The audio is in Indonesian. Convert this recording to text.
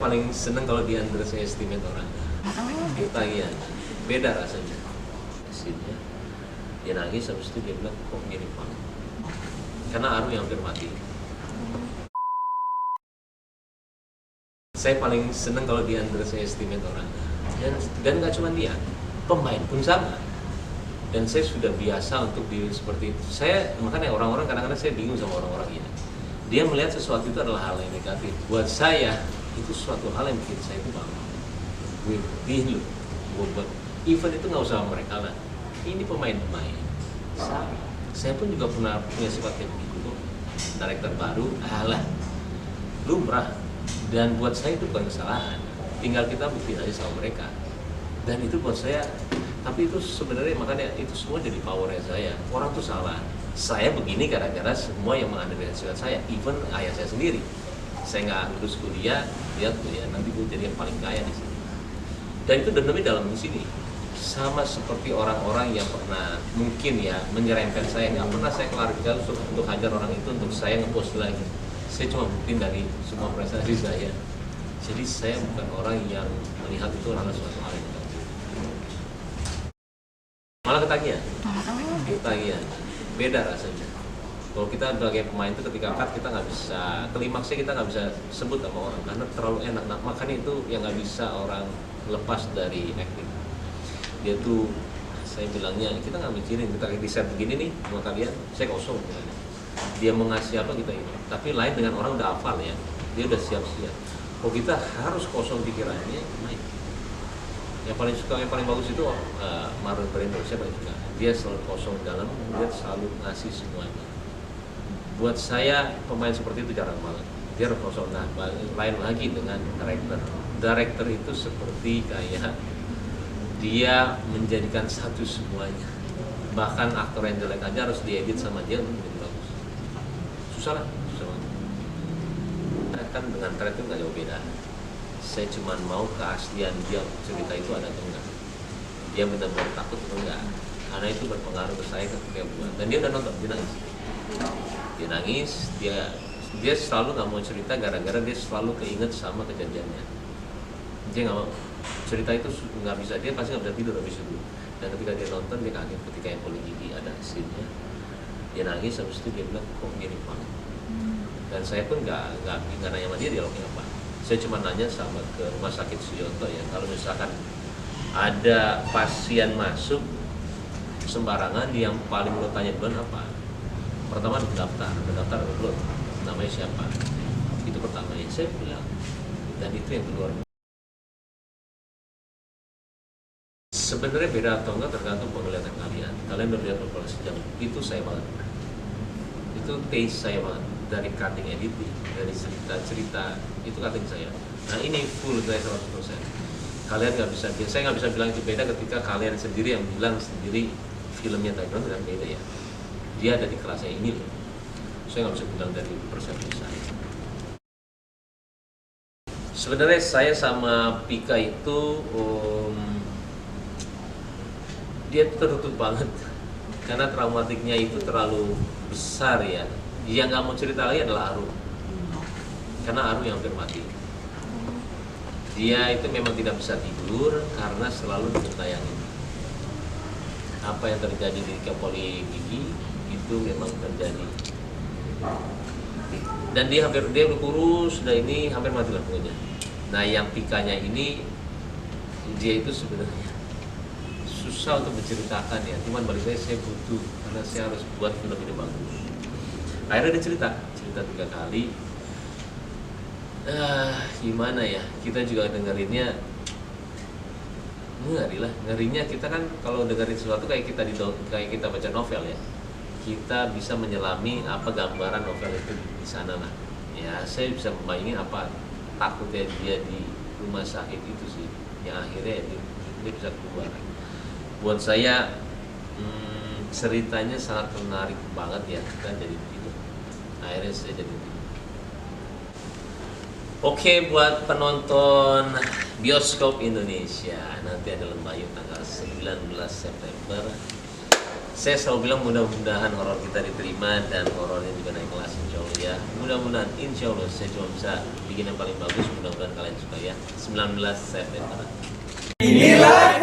Paling seneng kalau di underestimate orang. Ketagihan, beda rasanya. Hasilnya dia nangis, habis itu dia bilang kok mirip banget, karena Aru yang hampir mati. Saya paling seneng kalau di underestimate orang, dan nggak cuma dia, pemain pun sama. Dan saya sudah biasa untuk diri seperti itu. Makanya orang-orang kadang-kadang saya bingung sama orang-orang ini. Dia melihat sesuatu itu adalah hal yang negatif. Buat saya itu suatu hal yang bikin saya itu bangga. Gue buktiin loh, gue buat event itu nggak usah mereka lah. Ini pemain-pemain. Saya pun juga punya sifat kayak begitu. Director baru, lumrah. Dan buat saya itu bukan kesalahan. Tinggal kita buktiin aja sama mereka. Dan itu buat saya, tapi itu sebenarnya makanya itu semua jadi powernya saya. Orang tuh salah. Saya begini gara-gara semua yang menganalisa saya, even ayah saya sendiri. Saya nggak lulus kuliah, lihat kuliah, nanti gue jadi yang paling kaya di sini. Dan itu dendamnya dalam di sini. Sama seperti orang-orang yang pernah mungkin ya menyerempet saya, nggak pernah saya klarifikasi untuk hajar orang itu, untuk saya ngepost lagi. Saya cuma buktiin dari semua prestasi saya. Jadi saya bukan orang yang melihat itu adalah suatu hal yang negatif. Malah ketagihan, beda rasanya. Kalau kita sebagai pemain itu ketika cut kita nggak bisa, klimaksnya kita nggak bisa sebut sama orang karena terlalu enak. Nah, makanya itu yang nggak bisa orang lepas dari acting. Dia tuh, saya bilangnya kita nggak mikirin, kita di set begini nih sama kalian, saya kosong. Dia mau ngasih apa kita ini. Tapi lain dengan orang udah hafal ya, dia udah siap-siap. Kalau kita harus kosong pikirannya, main. Yang paling bagus itu Marlon Brando, saya paling suka. Dia selalu kosong dalam, dia selalu ngasih semuanya. Buat saya pemain seperti itu jarang banget. Dia harus kosong. Nah, lain lagi dengan director. Director itu seperti kayak dia menjadikan satu semuanya. Bahkan aktor yang jelek aja harus diedit sama dia untuk menjadi bagus. Susah banget. Kan dengan trend itu nggak jauh beda. Saya cuma mau keaslian dia cerita itu ada atau enggak. Dia benar-benar takut atau enggak. Karena itu berpengaruh ke saya ketika buat. Dan dia udah nonton, dia nangis, dia selalu nggak mau cerita gara-gara dia selalu keinget sama kejadiannya. Dia nggak mau cerita itu, nggak bisa, dia pasti nggak bisa tidur habis itu. Dan ketika dia nonton, dia kaget ketika yang paling gigi ada scene-nya. Dia nangis, habis itu dia bilang kok mirip banget. Dan saya pun nggak nanya sama dia dialognya apa. Saya cuma nanya sama ke rumah sakit Suyoto ya, kalau misalkan ada pasien masuk sembarangan, yang paling lo tanya duluan apa? Pertama daftar dulu namanya siapa, itu pertama yang saya bilang. Dan itu yang kedua. Sebenarnya beda atau enggak tergantung penglihatan kalian. Kalian udah lihat beberapa sejam, itu saya banget. Itu taste saya banget, dari cutting editing, dari cerita itu cutting saya. Nah ini full saya 100%. Kalian nggak bisa, saya nggak bisa bilang itu beda ketika kalian sendiri yang bilang sendiri filmnya Taiwan dengan beda ya. Dia ada di kelasnya ini loh. Saya nggak bisa bilang dari persepsi saya. Sebenarnya saya sama Pika itu dia tertutup banget karena traumatiknya itu terlalu besar ya. Yang nggak mau cerita lagi adalah Aru, karena Aru yang hampir mati. Dia itu memang tidak bisa tidur karena selalu ditayangin. Apa yang terjadi di Kapolri Gigi itu memang terjadi. Dan dia udah kurus, udah ini hampir mati lah pokoknya. Nah yang Pikanya ini, dia itu sebenarnya susah untuk menceritakan ya. Cuman balik saya butuh, karena saya harus buat film ini bagus. Akhirnya dia cerita 3 kali. Gimana ya, kita juga dengerinnya ngerinya kita kan kalau dengerin sesuatu kayak kita baca novel ya, kita bisa menyelami apa gambaran novel itu di sana lah ya. Saya bisa membayangin apa takutnya dia di rumah sakit itu sih, yang akhirnya dia bisa keluar. Buat saya ceritanya sangat menarik banget ya, dan jadi begitu. Akhirnya saya jadi begitu. Oke, buat penonton bioskop Indonesia, nanti ada Lembayung tanggal 19 September. Saya selalu bilang mudah-mudahan horor kita diterima dan horornya juga naik kelas insya Allah ya. Mudah-mudahan insya Allah saya cuma bisa bikin yang paling bagus, mudah-mudahan kalian suka ya. 19 September. Inilah